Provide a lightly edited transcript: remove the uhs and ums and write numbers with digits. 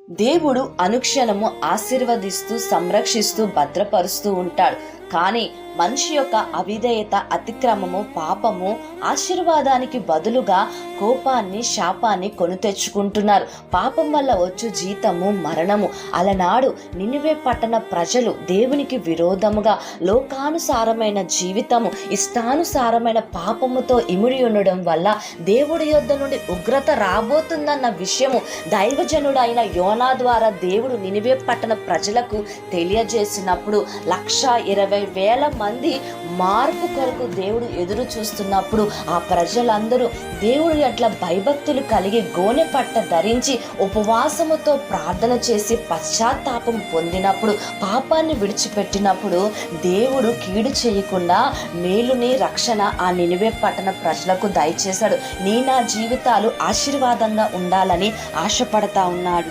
దేవుడు అనుక్షణము ఆశీర్వదిస్తూ సంరక్షిస్తూ భద్రపరుస్తూ ఉంటాడు. కానీ మనిషి యొక్క అవిధేయత, అతిక్రమము, పాపము ఆశీర్వాదానికి బదులుగా కోపాన్ని, శాపాన్ని కొని తెచ్చుకుంటున్నారు. పాపం వల్ల వచ్చు జీతము మరణము. అలనాడు నినివే పట్టణ ప్రజలు దేవునికి విరోధముగా లోకానుసారమైన జీవితము, ఇష్టానుసారమైన పాపముతో ఇమిడి ఉండడం వల్ల దేవుడి యొద్ద నుండి ఉగ్రత రాబోతుందన్న విషయము దైవజనుడైన యోనా ద్వారా దేవుడు నినివే పట్టణ ప్రజలకు తెలియజేసినప్పుడు 1,20,000 మంది మార్పు కొరకు దేవుడు ఎదురు చూస్తున్నప్పుడు ఆ ప్రజలందరూ దేవుడు ఎట్లా భయభక్తులు కలిగి గోనె పట్ట ధరించి ఉపవాసముతో ప్రార్థన చేసి పశ్చాత్తాపం పొందినప్పుడు, పాపాన్ని విడిచిపెట్టినప్పుడు దేవుడు కీడు చేయకుండా మేలుని, రక్షణ ఆ నినివే పట్టణ ప్రజలకు దయచేశాడు. నా జీవితాలు ఆశీర్వాదంగా ఉండాలని ఆశపడతా ఉన్నాడు.